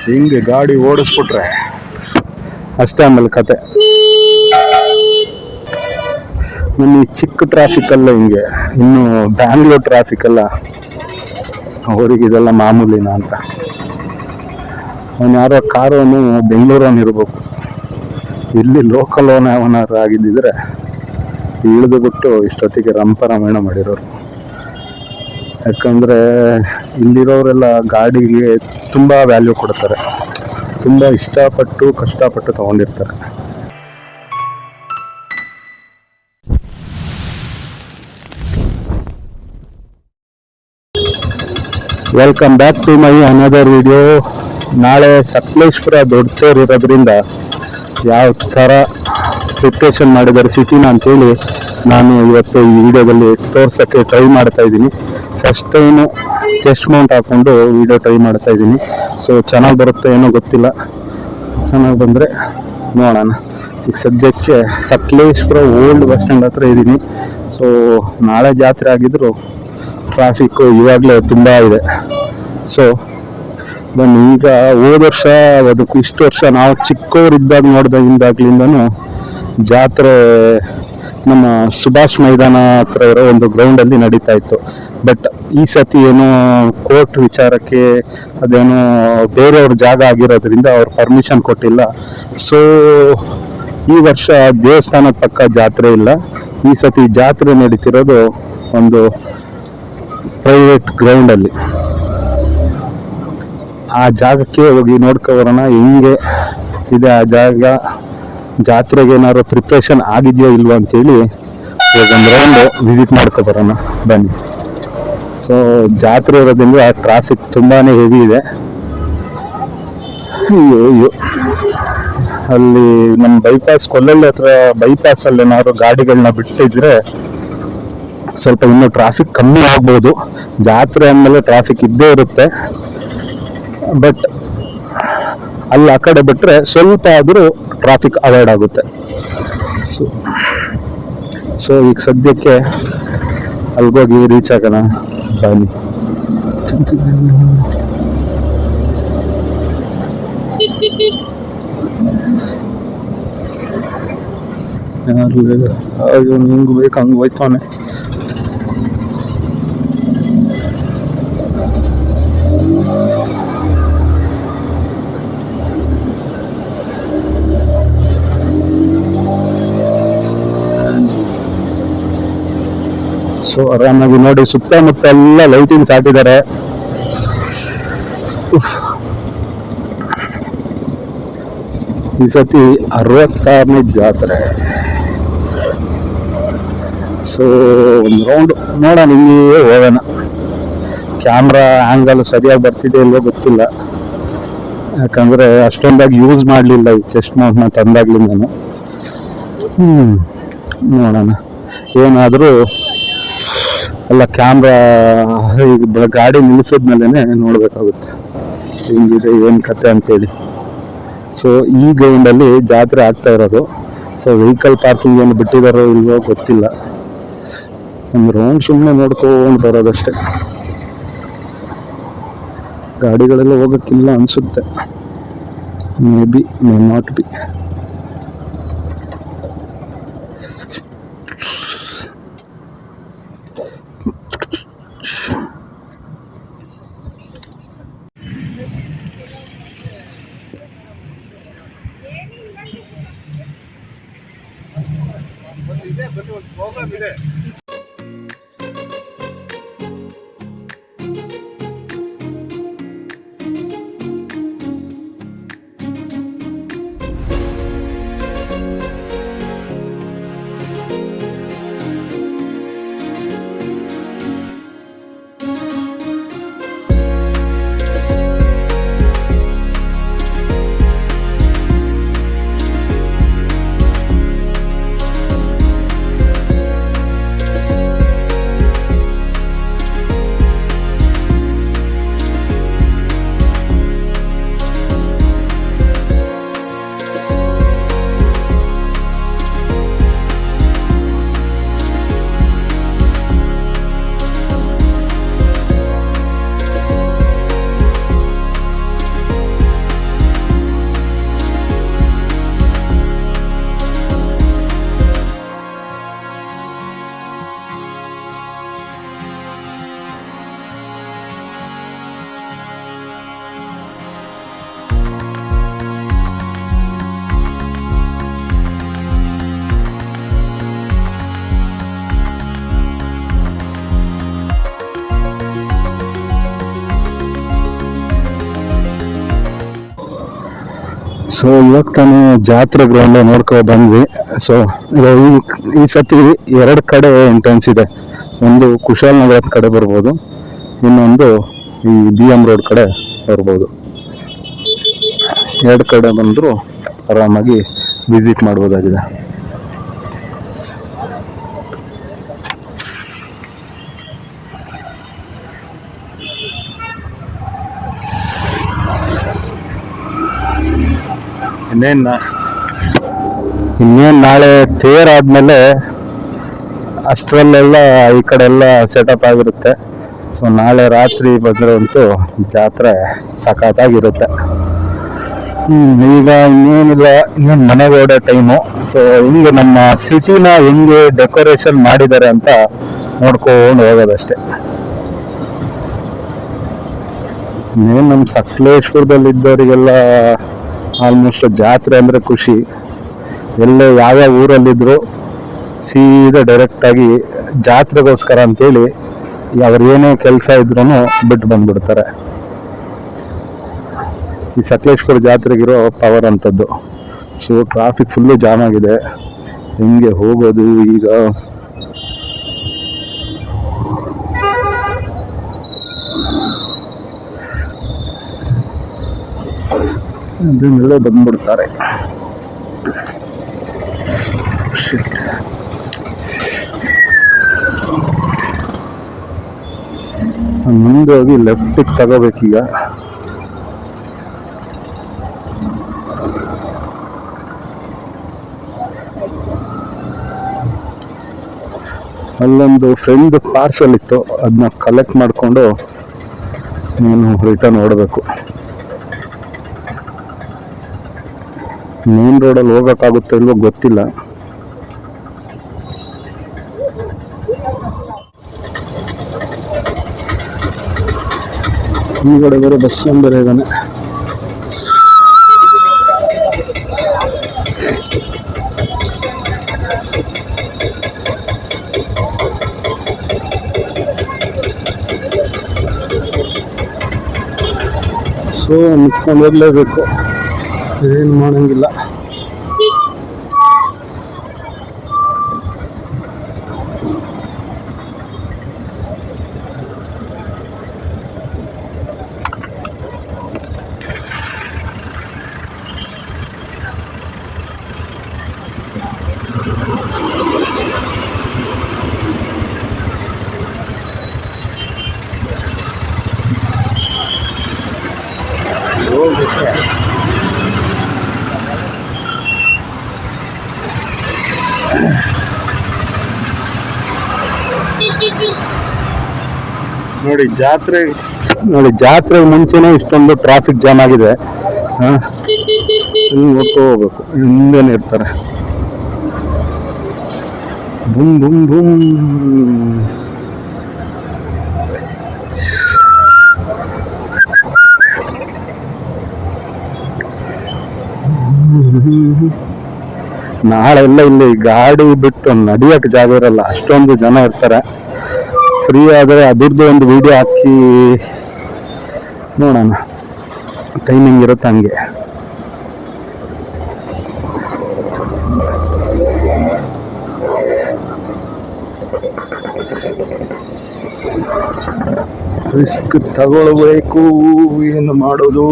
ಹಿಂಗೆ ಗಾಡಿ ಓಡಿಸ್ಬಿಟ್ರೆ ಅಷ್ಟೇ ಆಮೇಲೆ ಕತೆ. ಇನ್ನು ಈ ಚಿಕ್ಕ ಟ್ರಾಫಿಕ್ ಅಲ್ಲ ಹಿಂಗೆ, ಇನ್ನು ಬ್ಯಾಂಗ್ಳೂರ್ ಟ್ರಾಫಿಕ್ ಅಲ್ಲ ಅವ್ರಿಗೆ ಇದೆಲ್ಲ ಮಾಮೂಲಿನ ಅಂತ. ಅವನು ಯಾರೋ ಕಾರವನು ಬೆಂಗಳೂರವನು ಇರ್ಬೇಕು, ಇಲ್ಲಿ ಲೋಕಲ್ ಓನ್ ಅವನಾರು ಆಗಿದ್ದಿದ್ರೆ ಇಳಿದು ಬಿಟ್ಟು ಇಷ್ಟೊತ್ತಿಗೆ ರಂಪರಾಮಾಯಣ ಮಾಡಿರೋರು. ಯಾಕಂದರೆ ಇಲ್ಲಿರೋರೆಲ್ಲ ಗಾಡಿಗೆ ತುಂಬ ವ್ಯಾಲ್ಯೂ ಕೊಡ್ತಾರೆ, ತುಂಬ ಇಷ್ಟಪಟ್ಟು ಕಷ್ಟಪಟ್ಟು ತೊಗೊಂಡಿರ್ತಾರೆ. Welcome back to my another video. ನಾಳೆ ಸಕಲೇಶ್ಪುರ ದೊಡ್ಡ ತೇರು ಇರೋದ್ರಿಂದ ಯಾವ ಥರ ಪ್ರಿಪ್ರೇಷನ್ ಮಾಡಿದ್ದಾರೆ ಸಿಟಿನ ಅಂತೇಳಿ ನಾನು ಇವತ್ತು ಈ ವಿಡಿಯೋದಲ್ಲಿ ತೋರ್ಸೋಕ್ಕೆ ಟ್ರೈ ಮಾಡ್ತಾ ಇದ್ದೀನಿ. ಫಸ್ಟ್ ಟೈಮು ಚೆಸ್ಟ್ ಮೌಂಟ್ ಹಾಕ್ಕೊಂಡು ವಿಡಿಯೋ ಟ್ರೈ ಮಾಡ್ತಾ ಇದ್ದೀನಿ. ಸೊ ಚೆನ್ನಾಗಿ ಬರುತ್ತೆ ಏನೋ ಗೊತ್ತಿಲ್ಲ, ಚೆನ್ನಾಗಿ ಬಂದರೆ ನೋಡೋಣ. ಈಗ ಸದ್ಯಕ್ಕೆ ಸಕಲೇಶ್ಪುರ ಓಲ್ಡ್ ಬಸ್ ಸ್ಟ್ಯಾಂಡ್ ಹತ್ರ ಇದ್ದೀನಿ. ಸೊ ನಾಳೆ ಜಾತ್ರೆ ಆಗಿದ್ರು ಟ್ರಾಫಿಕ್ಕು ಇವಾಗಲೇ ತುಂಬ ಇದೆ. ಸೊ ಬನ್ನಿ, ಈಗ ಹೋದ ವರ್ಷ ಅದಕ್ಕೂ ಇಷ್ಟು ವರ್ಷ ನಾವು ಚಿಕ್ಕವರಿದ್ದಾಗ ನೋಡಿದಾಗಿಂದಾಗ್ಲಿಂದನೂ ಜಾತ್ರೆ ನಮ್ಮ ಸುಭಾಷ್ ಮೈದಾನ ಹತ್ರ ಇರೋ ಒಂದು ಗ್ರೌಂಡಲ್ಲಿ ನಡೀತಾ ಇತ್ತು. ಬಟ್ ಈ ಸತಿ ಏನೋ ಕೋರ್ಟ್ ವಿಚಾರಕ್ಕೆ ಅದೇನೋ ಬೇರೆಯವ್ರ ಜಾಗ ಆಗಿರೋದ್ರಿಂದ ಅವ್ರು ಪರ್ಮಿಷನ್ ಕೊಟ್ಟಿಲ್ಲ. ಸೊ ಈ ವರ್ಷ ದೇವಸ್ಥಾನದ ಪಕ್ಕ ಜಾತ್ರೆ ಇಲ್ಲ, ಈ ಸತಿ ಜಾತ್ರೆ ನಡೀತಿರೋದು ಒಂದು ಪ್ರೈವೇಟ್ ಗ್ರೌಂಡಲ್ಲಿ. ಆ ಜಾಗಕ್ಕೆ ಹೋಗಿ ನೋಡ್ಕೊಬರೋಣ ಹೆಂಗೆ ಇದೆ ಆ ಜಾಗ, ಜಾತ್ರೆಗೆ ಏನಾದ್ರು ಪ್ರಿಪ್ರೇಷನ್ ಆಗಿದೆಯೋ ಇಲ್ವೋ ಅಂತೇಳಿ ಒಂದು ರೌಂಡ್ ವಿಸಿಟ್ ಮಾಡ್ಕೊಬರೋಣ ಬನ್ನಿ. ಸೊ ಜಾತ್ರೆ ಇರೋದ್ರಿಂದ ಟ್ರಾಫಿಕ್ ತುಂಬಾ ಹೆವಿ ಇದೆ. ಅಯ್ಯೋ ಅಲ್ಲಿ ನಮ್ಮ ಬೈಪಾಸ್ ಕೊಲ್ಲಳ್ಳಿ ಹತ್ರ ಬೈಪಾಸಲ್ಲಿ ಏನಾದ್ರು ಗಾಡಿಗಳನ್ನ ಬಿಟ್ಟಿದ್ರೆ ಸ್ವಲ್ಪ ಇನ್ನೂ ಟ್ರಾಫಿಕ್ ಕಮ್ಮಿ ಆಗ್ಬೋದು. ಜಾತ್ರೆ ಅಂದಮೇಲೆ ಟ್ರಾಫಿಕ್ ಇದ್ದೇ ಇರುತ್ತೆ, ಬಟ್ ಅಲ್ಲಿ ಆ ಕಡೆ ಬಿಟ್ಟರೆ ಸ್ವಲ್ಪ ಆದರೂ ಟ್ರಾಫಿಕ್ ಅವಾಯ್ಡ್ ಆಗುತ್ತೆ. ಸೊ ಈಗ ಸದ್ಯಕ್ಕೆ ಅಲ್ಗೋಗಿ ರೀಚ್ ಆಗೋಣ ಬನ್ನಿ. ಅಯ್ಯೋ ನಿಂಗೆ ಬೇಕು ಹಂಗೆ ಹೋಯ್ತಾನೆ. ಸೊ ಆರಾಮಾಗಿ ನೋಡಿ, ಸುತ್ತಮುತ್ತ ಎಲ್ಲ ಲೈಟಿಂಗ್ಸ್ ಹಾಕಿದ್ದಾರೆ. ಈ ಸತಿ 66ನೇ ಜಾತ್ರೆ. ಸೊ ಒಂದು ರೌಂಡ್ ನೋಡೋಣ, ಹಿಂಗೆ ಹೋಗೋಣ. ಕ್ಯಾಮ್ರಾ ಆ್ಯಂಗಲ್ ಸರಿಯಾಗಿ ಬರ್ತಿದೆ ಇಲ್ವೋ ಗೊತ್ತಿಲ್ಲ, ಯಾಕಂದರೆ ಅಷ್ಟೊಂದಾಗಿ ಯೂಸ್ ಮಾಡಲಿಲ್ಲ ಈ ಚೆಸ್ಟ್ ಮೌಂಟ್ನ ತಂದಾಗ್ಲಿಂದನು. ನೋಡೋಣ, ಏನಾದರೂ ಎಲ್ಲ ಕ್ಯಾಮ್ರಾ ಈಗ ಗಾಡಿ ನಿಲ್ಲಿಸಿದ್ಮೇಲೆ ನೋಡಬೇಕಾಗುತ್ತೆ ಹೆಂಗಿದೆ ಏನು ಕತೆ ಅಂತೇಳಿ. ಸೊ ಈ ಗ್ರೌಂಡಲ್ಲಿ ಜಾತ್ರೆ ಆಗ್ತಾ ಇರೋದು. ಸೊ ವೆಹಿಕಲ್ ಪಾರ್ಕಿಂಗ್ ಏನು ಬಿಟ್ಟಿದ್ದಾರೋ ಇಲ್ವೋ ಗೊತ್ತಿಲ್ಲ, ಒಂದು ರೌಂಡ್ ಸುಮ್ಮನೆ ನೋಡ್ಕೊಂಡು ಬರೋದಷ್ಟೇ. ಗಾಡಿಗಳೆಲ್ಲ ಹೋಗೋಕ್ಕಿಲ್ಲ ಅನಿಸುತ್ತೆ, may be may not be. So ಇವಾಗ ತಾನೇ ಜಾತ್ರೆ ಗ್ರೌಂಡ್ ನೋಡ್ಕೊ ಬಂದ್ವಿ. ಸೊ ಈ ಸತಿ 2 ಕಡೆ ಎಂಟ್ರೆನ್ಸ್ ಇದೆ. ಒಂದು ಕುಶಾಲನಗರದ ಕಡೆ ಬರ್ಬೋದು, ಇನ್ನೊಂದು ಈ BM ರೋಡ್ ಕಡೆ ಬರ್ಬೋದು. 2 ಕಡೆ ಬಂದರೂ ಆರಾಮಾಗಿ ವಿಸಿಟ್ ಮಾಡ್ಬೋದಾಗಿದೆ. ಇನ್ನೇನು ನಾಳೆ ತೇರಾದ್ಮೇಲೆ ಅಷ್ಟರಲ್ಲೆಲ್ಲ ಈ ಕಡೆ ಎಲ್ಲ ಸೆಟಪ್ ಆಗಿರುತ್ತೆ. ಸೊ ನಾಳೆ ರಾತ್ರಿ ಬಂದ್ರಂತೂ ಜಾತ್ರೆ ಸಖತ್ತಾಗಿರುತ್ತೆ. ಈಗ ಇನ್ನೇನಿಲ್ಲ, ಇನ್ನೇನು ಮನೆಗೆ ಓಡೋ ಟೈಮು. ಸೊ ಹಿಂಗೆ ನಮ್ಮ ಸಿಟಿನ ಹೆಂಗೆ ಡೆಕೋರೇಷನ್ ಮಾಡಿದ್ದಾರೆ ಅಂತ ನೋಡ್ಕೊಂಡು ಹೋಗೋದಷ್ಟೇ. ಇನ್ನೇನು ನಮ್ಮ ಸಕಲೇಶ್ಪುರದಲ್ಲಿದ್ದವರಿಗೆಲ್ಲ ಆಲ್ಮೋಸ್ಟ್ ಜಾತ್ರೆ ಅಂದರೆ ಖುಷಿ. ಎಲ್ಲೇ ಯಾವ್ಯಾವ ಊರಲ್ಲಿದ್ದರೂ ಸೀದಾ ಡೈರೆಕ್ಟಾಗಿ ಜಾತ್ರೆಗೋಸ್ಕರ ಅಂತೇಳಿ ಅವ್ರು ಏನೇ ಕೆಲಸ ಇದ್ರೂ ಬಿಟ್ಟು ಬಂದ್ಬಿಡ್ತಾರೆ. ಈ ಸಕಲೇಶ್ಪುರ ಜಾತ್ರೆಗಿರೋ ಪವರ್ ಅಂಥದ್ದು. ಸೊ ಟ್ರಾಫಿಕ್ ಫುಲ್ಲು ಜಾಮ್ ಆಗಿದೆ. ಹೆಂಗೆ ಹೋಗೋದು ಈಗ? ಅದನ್ನೆಲ್ಲ ಬಂದ್ಬಿಡ್ತಾರೆ. ಮುಂದೆ ಹೋಗಿ ಲೆಫ್ಟಿಗೆ ತಗೋಬೇಕೀಗ. ಅಲ್ಲೊಂದು ಫ್ರೆಂಡ್ ಪಾರ್ಸಲ್ ಇತ್ತು, ಅದನ್ನ ಕಲೆಕ್ಟ್ ಮಾಡಿಕೊಂಡು ನಾನು ರಿಟರ್ನ್ ಓಡಬೇಕು. ಮೇನ್ ರೋಡಲ್ಲಿ ಹೋಗೋಕ್ಕಾಗುತ್ತೋ ಇಲ್ವೋ ಗೊತ್ತಿಲ್ಲ. ಈ ಕಡೆ ಬೇರೆ ಬಸ್ ನಂಬರ್ ಇದ್ದಾನೆ. ಸೊ ನಿಂತ್ಕೊಂಡು ಹೋಗ್ಲೇಬೇಕು, ಏನು ಮಾಡಂಗಿಲ್ಲ. ನೋಡಿ ಜಾತ್ರೆಗೆ ಮುಂಚೆನೇ ಇಷ್ಟೊಂದು ಟ್ರಾಫಿಕ್ ಜಾಮ್ ಆಗಿದೆ. ನೋಡ್ಕೊ ಹೋಗ್ಬೇಕು, ಹಿಂದೇನೆ ಇರ್ತಾರೆ. ಬುಮ್ ಬುಮ್ ಬುಮ್. ನಾಳೆಲ್ಲ ಇಲ್ಲಿ ಗಾಡಿ ಬಿಟ್ಟು ನಡಿಯಕ್ಕೆ ಜಾಗ ಇರಲ್ಲ, ಅಷ್ಟೊಂದು ಜನ ಇರ್ತಾರೆ. ಫ್ರೀ ಆದರೆ ಅದ್ರದ್ದು ಒಂದು ವಿಡಿಯೋ ಹಾಕಿ ನೋಡೋಣ, ಟೈಮಿಂಗ್ ಇರುತ್ತೆ ಹಂಗೆ. ರಿಸ್ಕ್ ತಗೊಳ್ಬೇಕು, ಏನು ಮಾಡೋದು?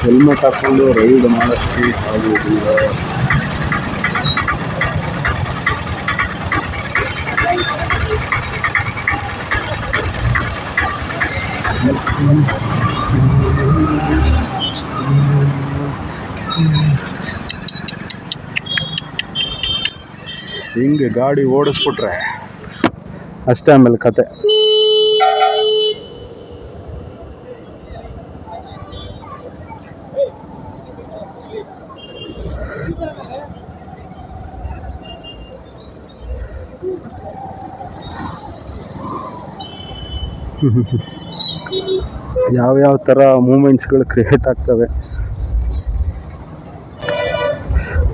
ಹೆಲ್ಮೆಟ್ ಹಾಕೊಂಡು ರೈಡ್ ಮಾಡೋಕ್ಕೆ ಆಗುವುದಿಲ್ಲ. ಹಿಂಗೆ ಗಾಡಿ ಓಡಿಸ್ಬಿಟ್ರೆ ಅಷ್ಟೇ, ಆಮೇಲೆ ಕತೆ. ಯಾವ್ಯಾವ ಥರ ಮೂಮೆಂಟ್ಸ್ಗಳು ಕ್ರಿಯೇಟ್ ಆಗ್ತವೆ.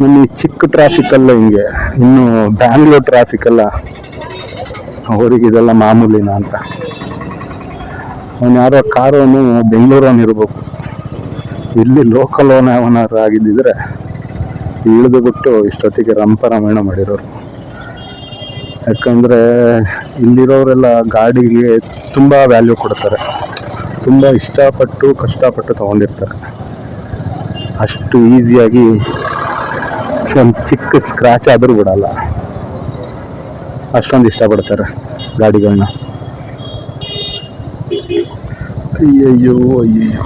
ನನ್ನ ಈ ಚಿಕ್ಕ ಟ್ರಾಫಿಕಲ್ಲ ಹಿಂಗೆ, ಇನ್ನು ಬ್ಯಾಂಗ್ಳೂರ್ ಟ್ರಾಫಿಕಲ್ಲ ಅವ್ರಿಗೆ ಇದೆಲ್ಲ ಮಾಮೂಲಿನ ಅಂತ. ಅವನು ಯಾರೋ ಕಾರವನು ಬೆಂಗಳೂರವನು ಇರ್ಬೇಕು, ಇಲ್ಲಿ ಲೋಕಲ್ ಅವನಾರು ಆಗಿದ್ದಿದ್ರೆ ಇಳಿದು ಬಿಟ್ಟು ಇಷ್ಟೊತ್ತಿಗೆ ರಂಪರಾಮಾಯಣ ಮಾಡಿರೋರು. ಯಾಕಂದರೆ ಇಲ್ಲಿರೋರೆಲ್ಲ ಗಾಡಿಗೆ ತುಂಬ ವ್ಯಾಲ್ಯೂ ಕೊಡ್ತಾರೆ, ತುಂಬ ಇಷ್ಟಪಟ್ಟು ಕಷ್ಟಪಟ್ಟು ತೊಗೊಂಡಿರ್ತಾರೆ. ಅಷ್ಟು ಈಸಿಯಾಗಿ ಒಂದು ಚಿಕ್ಕ ಸ್ಕ್ರ್ಯಾಚ್ ಆದರೂ ಬಿಡಲ್ಲ, ಅಷ್ಟೊಂದು ಇಷ್ಟಪಡ್ತಾರೆ ಗಾಡಿಗಳನ್ನ. ಅಯ್ಯಯ್ಯೋ ಅಯ್ಯಯ್ಯೋ,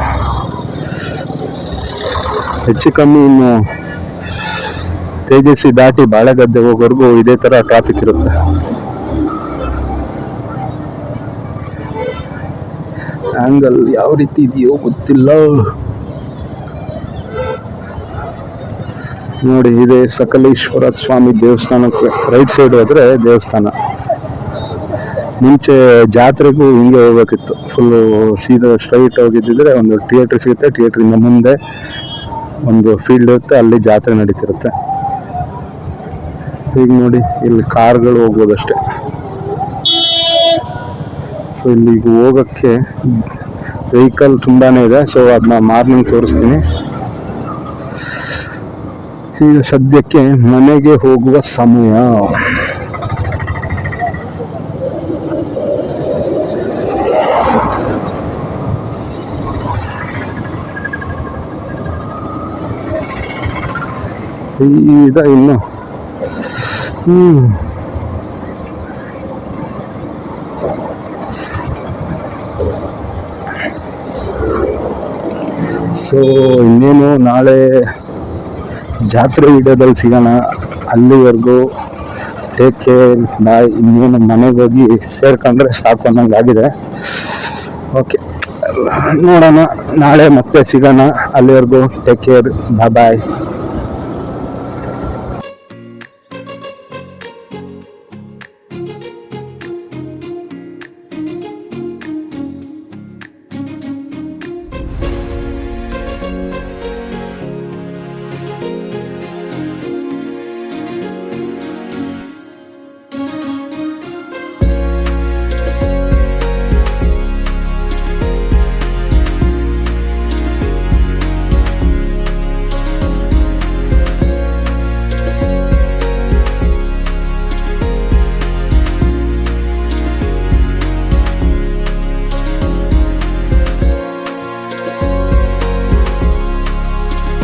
ಹೆಚ್ಚು ಕಮ್ಮಿ ಇನ್ನು ತೇಜಸ್ವಿ ದಾಟಿ ಬಾಳೆಗದ್ದೆ ಹೋಗೋವರೆಗೂ ಇದೇ ಥರ ಟ್ರಾಫಿಕ್ ಇರುತ್ತೆ. ಆ್ಯಂಗಲ್ ಯಾವ ರೀತಿ ಇದೆಯೋ ಗೊತ್ತಿಲ್ಲ. ನೋಡಿ, ಇದೆ ಸಕಲೇಶ್ವರ ಸ್ವಾಮಿ ದೇವಸ್ಥಾನಕ್ಕೆ ರೈಟ್ ಸೈಡ್ ಹೋದ್ರೆ ದೇವಸ್ಥಾನ. ಮುಂಚೆ ಜಾತ್ರೆಗೂ ಹಿಂಗೆ ಹೋಗ್ಬೇಕಿತ್ತು, ಫುಲ್ಲು ಸೀದಾ ಸ್ಟ್ರೈಟ್ ಹೋಗಿದ್ದಿದ್ರೆ ಒಂದು ಥಿಯೇಟ್ರ್ ಸಿಗುತ್ತೆ, ಥಿಯೇಟ್ರಿಂದ ಮುಂದೆ ಒಂದು ಫೀಲ್ಡ್ ಇರುತ್ತೆ, ಅಲ್ಲಿ ಜಾತ್ರೆ ನಡೀತಿರುತ್ತೆ. ಈಗ ನೋಡಿ, ಇಲ್ಲಿ ಕಾರ್ಗಳು ಹೋಗ್ಬೋದಷ್ಟೆ. ಸೊ ಇಲ್ಲಿಗೆ ಹೋಗೋಕ್ಕೆ ವೆಹಿಕಲ್ ತುಂಬಾ ಇದೆ. ಸೊ ಅದನ್ನ ಮಾರ್ನಿಂಗ್ ತೋರಿಸ್ತೀನಿ. ಈಗ ಸದ್ಯಕ್ಕೆ ಮನೆಗೆ ಹೋಗುವ ಸಮಯ. ಈಗ ಇನ್ನು ಸೊ ಇನ್ನೇನು ನಾಳೆ ಜಾತ್ರೆ ವಿಡಿಯೋದಲ್ಲಿ ಸಿಗೋಣ. ಅಲ್ಲಿವರೆಗೂ ಟೇಕ್ ಕೇರ್, ಬಾಯ್. ಇನ್ನೇನು ಮನೆಗೆ ಹೋಗಿ ಸೇರ್ಕೊಂಡ್ರೆ ಸಾಕು ಅನ್ನೋಂಗಾಗಿದೆ. ಓಕೆ, ನೋಡೋಣ, ನಾಳೆ ಮತ್ತೆ ಸಿಗೋಣ. ಅಲ್ಲಿವರೆಗೂ ಟೇಕ್ ಕೇರ್, ಬಾಯ್.